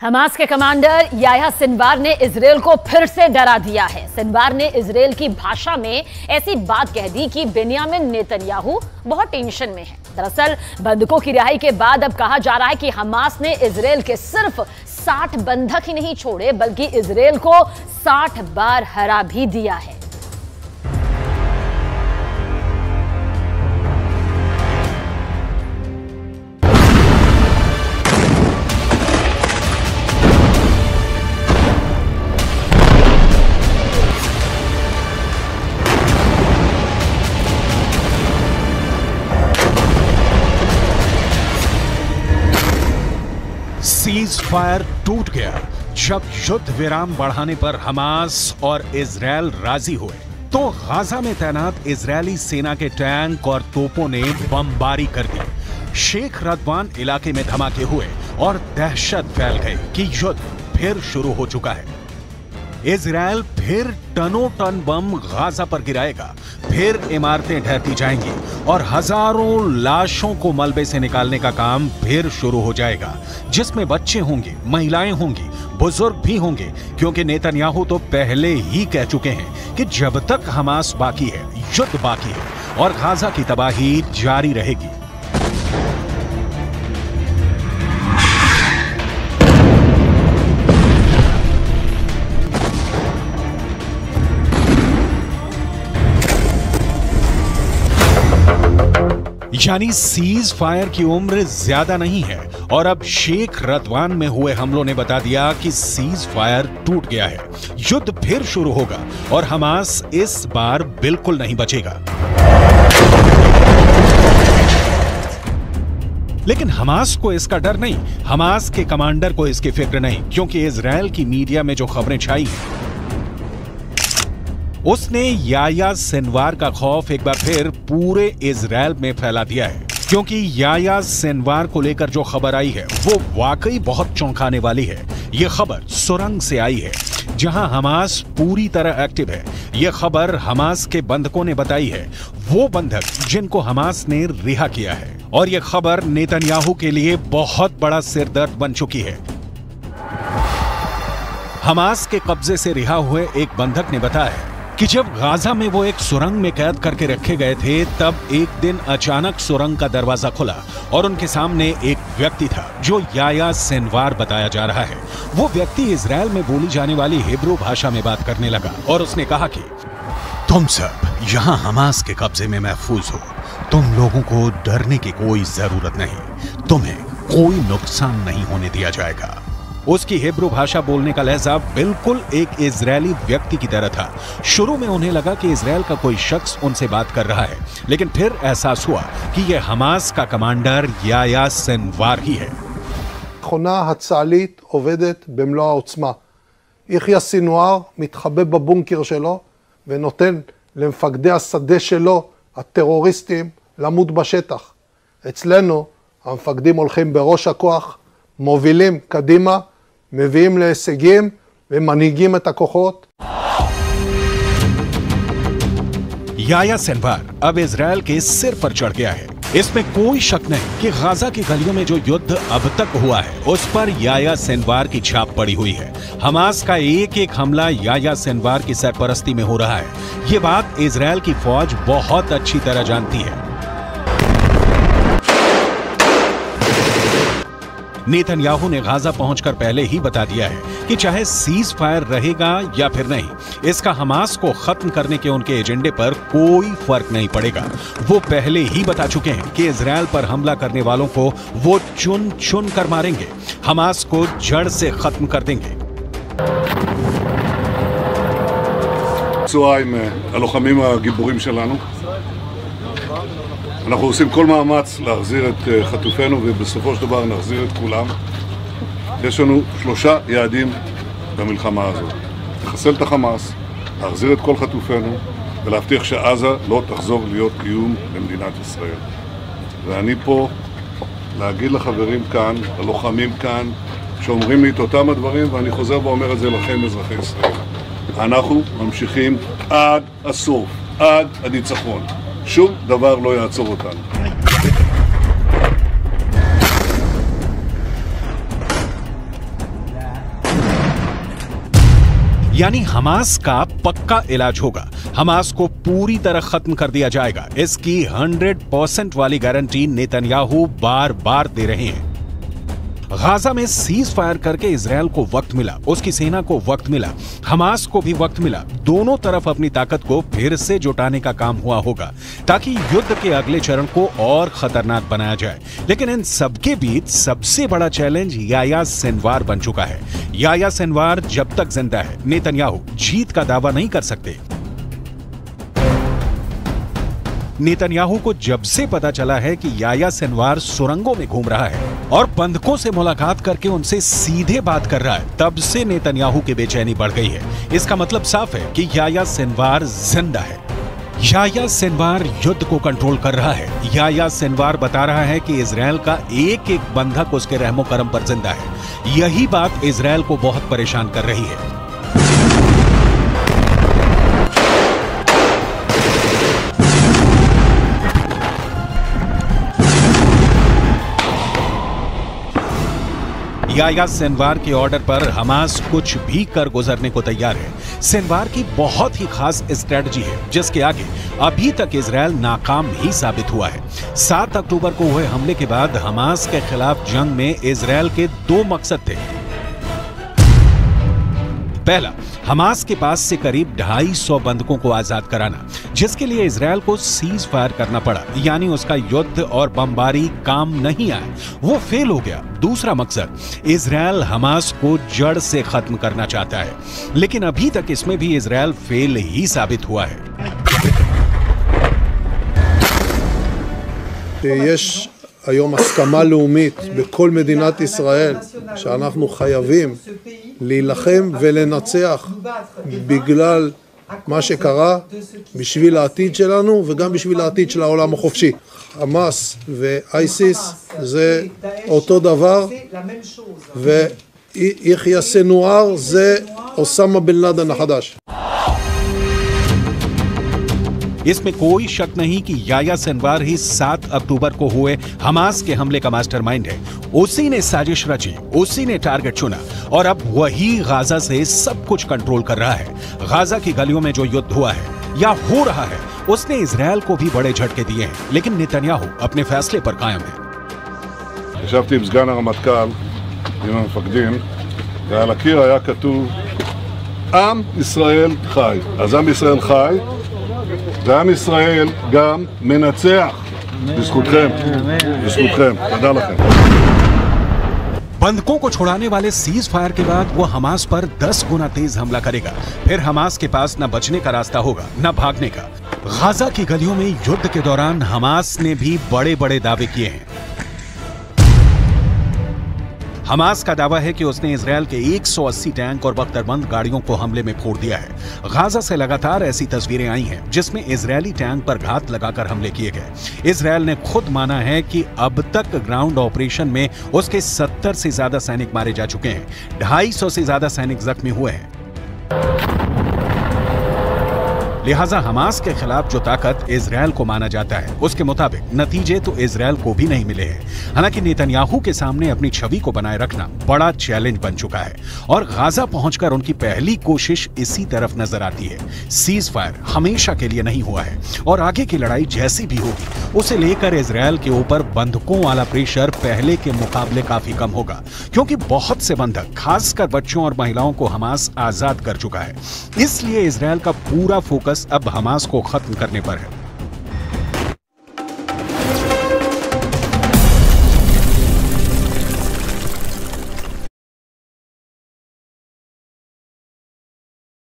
Hamas के commander Yahya Sinwar ने Israel को फिर से डरा दिया है। सिनवार ने इजरायल की भाषा में ऐसी बात कह दी कि बेंयामिन नेतन्याहू बहुत टेंशन में है। दरअसल बंधकों की रिहाई के बाद अब कहा जा रहा है कि हमास ने इजरायल के सिर्फ 60 बंधक ही नहीं छोड़े बल्कि इजरायल को 60 बार हरा भी दिया है। सीज फायर टूट गया जब युद्ध विराम बढ़ाने पर हमास और इजरायल राजी हुए तो गाजा में तैनात इजरायली सेना के टैंक और तोपों ने बमबारी कर दी। शेख रदवान इलाके में धमाके हुए और दहशत फैल गई कि युद्ध फिर शुरू हो चुका है। इजरायल फिर टनों टन बम गाजा पर गिराएगा, फिर इमारतें ढहती जाएंगी और हजारों लाशों को मलबे से निकालने का काम फिर शुरू हो जाएगा, जिसमें बच्चे होंगे, महिलाएं होंगी, बुजुर्ग भी होंगे, क्योंकि नेतन्याहू तो पहले ही कह चुके हैं कि जब तक हमास बाकी है, युद्ध बाकी है और गाजा की तबाही जारी रहेगी। यानी सीज फायर की उम्र ज्यादा नहीं है और अब शेख रदवान में हुए हमलों ने बता दिया कि सीज फायर टूट गया है। युद्ध फिर शुरू होगा और हमास इस बार बिल्कुल नहीं बचेगा। लेकिन हमास को इसका डर नहीं, हमास के कमांडर को इसकी फिक्र नहीं, क्योंकि इजरायल की मीडिया में जो खबरें छाई हैं उसने याह्या सिनवार का खौफ एक बार फिर पूरे इजरायल में फैला दिया है। क्योंकि याह्या सिनवार को लेकर जो खबर आई है वो वाकई बहुत चौंकाने वाली है। ये खबर सुरंग से आई है जहां हमास पूरी तरह एक्टिव है। ये खबर हमास के बंधकों ने बताई है, वो बंधक जिनको हमास ने रिहा किया है। और ये खबर नेतन्याहू के लिए बहुत बड़ा सिरदर्द बन चुकी है। हमास के कब्जे से रिहा हुए एक बंधक ने बताया कि जब गाजा में वो एक सुरंग में कैद करके रखे गए थे तब एक दिन अचानक सुरंग का दरवाजा खुला और उनके सामने एक व्यक्ति था जो याह्या सिनवार बताया जा रहा है। वो व्यक्ति इजरायल में बोली जाने वाली हिब्रू भाषा में बात करने लगा और उसने कहा कि तुम सब यहाँ हमास के कब्जे में महफूज हो, तुम लोगों को डरने की कोई जरूरत नहीं, तुम्हें कोई नुकसान नहीं होने दिया जाएगा। उसकी हिब्रू भाषा बोलने का लहजा बिल्कुल एक इजरायली व्यक्ति की तरह था। शुरू में उन्हें लगा कि इजरायल का कोई शख्स उनसे बात कर रहा है, लेकिन फिर एहसास हुआ कि यह हमास का कमांडर याह्या सिनवार ही है। המכונה הצה"לית עובדת במלוא העוצמה. יחיא סינואר מתחבא בבונקר שלו ונותן למפקדי השדה שלו, הטרוריסטים, למות בשטח. אצלנו המפקדים הולכים בראש הכוח, מובילים קדימה, מביאים להישגים ומנהיגים את הכוחות. याह्या सिनवार अब इजरायल के सिर पर चढ़ गया है। इसमें कोई शक नहीं कि गाजा की गलियों में जो युद्ध अब तक हुआ है उस पर याह्या सिनवार की छाप पड़ी हुई है। हमास का एक एक हमला याह्या सिनवार की सरपरस्ती में हो रहा है। ये बात इजरायल की फौज बहुत अच्छी तरह जानती है। नेतन्याहू ने गाजा पहुंचकर पहले ही बता दिया है कि चाहे सीज फायर रहेगा या फिर नहीं, इसका हमास को खत्म करने के उनके एजेंडे पर कोई फर्क नहीं पड़ेगा। वो पहले ही बता चुके हैं कि इजरायल पर हमला करने वालों को वो चुन चुन कर मारेंगे, हमास को जड़ से खत्म कर देंगे। צהריים הלוחמים הגיבורים שלנו. אנחנו עושים כל מאמץ להחזיר את חטופינו ובסופו של דבר נחזיר את כולם. יש לנו 3 יעדים במלחמה הזאת. לחסל את החמאס, להחזיר את כל חטופינו ולהבטיח שעזה לא תחזור להיות איום למדינת ישראל. ואני פה להגיד לחברים כאן, ללוחמים כאן, שאומרים לי את אותם הדברים, ואני חוזר ואומר את זה לכם אזרחי ישראל. אנחנו ממשיכים עד הסוף, עד הניצחון. שום דבר לא יעצור אותנו. यानी हमास का पक्का इलाज होगा, हमास को पूरी तरह खत्म कर दिया जाएगा। इसकी 100% वाली गारंटी नेतन्याहू बार बार दे रहे हैं। गाजा में सीज फायर करके इजरायल को वक्त मिला, उसकी सेना को वक्त मिला, हमास को भी वक्त मिला। दोनों तरफ अपनी ताकत को फिर से जुटाने का काम हुआ होगा ताकि युद्ध के अगले चरण को और खतरनाक बनाया जाए। लेकिन इन सबके बीच सबसे बड़ा चैलेंज याह्या सिनवार बन चुका है। याह्या सिनवार जब तक जिंदा है, नेतन्याहू जीत का दावा नहीं कर सकते। नेतन्याहू को जब से पता चला है कि याह्या सिनवार सुरंगों में घूम रहा है और बंधकों से मुलाकात करके उनसे सीधे बात कर रहा है, तब से नेतन्याहू की बेचैनी बढ़ गई है। इसका मतलब साफ है कि याह्या सिनवार जिंदा है। याह्या सिनवार युद्ध को कंट्रोल कर रहा है। याह्या सिनवार बता रहा है कि इजरायल का एक एक बंधक उसके रहमो करम पर जिंदा है। यही बात इजरायल को बहुत परेशान कर रही है। याह्या सिनवार के ऑर्डर पर हमास कुछ भी कर गुजरने को तैयार है। सिनवार की बहुत ही खास स्ट्रेटजी है जिसके आगे अभी तक इजरायल नाकाम ही साबित हुआ है। 7 अक्टूबर को हुए हमले के बाद हमास के खिलाफ जंग में इजरायल के 2 मकसद थे। पहला, हमास के पास से करीब 250 बंधकों को आजाद कराना, जिसके लिए इजरायल को सीज फायर करना पड़ा, यानी उसका युद्ध और बमबारी काम नहीं आए, वो फेल हो गया। दूसरा मकसद, इजरायल हमास को जड़ से खत्म करना चाहता है, लेकिन अभी तक इसमें भी इजरायल फेल ही साबित हुआ है। יש היום הסכמה לאומית בכל מדינת ישראל שאנחנו חייבים להילחם ולנצח בגלל מה שקרה, בשביל העתיד שלנו וגם בשביל העתיד של העולם החופשי. חמאס ואייסיס זה אותו דבר, ויחיא סנואר זה אוסמה בן לאדן החדש. इसमें कोई शक नहीं कि याह्या सिनवार ही 7 अक्टूबर को हुए हमास के हमले का मास्टरमाइंड है। उसी ने साजिश रची, उसी ने टारगेट चुना और अब वही गाजा से सब कुछ कंट्रोल कर रहा है। गाजा की गलियों में जो युद्ध हुआ है या हो रहा है, उसने इजरायल को भी बड़े झटके दिए हैं, लेकिन नेतन्याहू अपने फैसले पर कायम है। ישבתי עם סגן הרמטכ"ל, עם המפקדים, ועל הקיר היה כתוב עם ישראל חי. אז עם ישראל חי, ועם ישראל גם מנצח. בזכותכם, בזכותכם. תודה לכם. बंधकों को छुड़ाने वाले सीज फायर के बाद वो हमास पर 10 गुना तेज हमला करेगा। फिर हमास के पास न बचने का रास्ता होगा न भागने का। गाजा की गलियों में युद्ध के दौरान हमास ने भी बड़े बड़े दावे किए हैं। हमास का दावा है कि उसने इजरायल के 180 टैंक और बख्तरबंद गाड़ियों को हमले में फोड़ दिया है। गाजा से लगातार ऐसी तस्वीरें आई हैं जिसमें इजरायली टैंक पर घात लगाकर हमले किए गए। इजरायल ने खुद माना है कि अब तक ग्राउंड ऑपरेशन में उसके 70 से ज्यादा सैनिक मारे जा चुके हैं, 250 से ज्यादा सैनिक जख्मी हुए हैं। लिहाजा हमास के खिलाफ जो ताकत इजरायल को माना जाता है, उसके मुताबिक नतीजे तो इजरायल को भी नहीं मिले हैं। हालांकि नेतन्याहू के सामने अपनी छवि को बनाए रखना बड़ा चैलेंज बन चुका है और गाजा पहुंचकर उनकी पहली कोशिश इसी तरफ नजर आती है। सीज फायर हमेशा के लिए नहीं हुआ है और आगे की लड़ाई जैसी भी होगी, उसे लेकर इजरायल के ऊपर बंधकों वाला प्रेशर पहले के मुकाबले काफी कम होगा, क्योंकि बहुत से बंधक, खासकर बच्चों और महिलाओं को हमास आजाद कर चुका है। इसलिए इजरायल का पूरा फोकस अब हमास को खत्म करने पर है।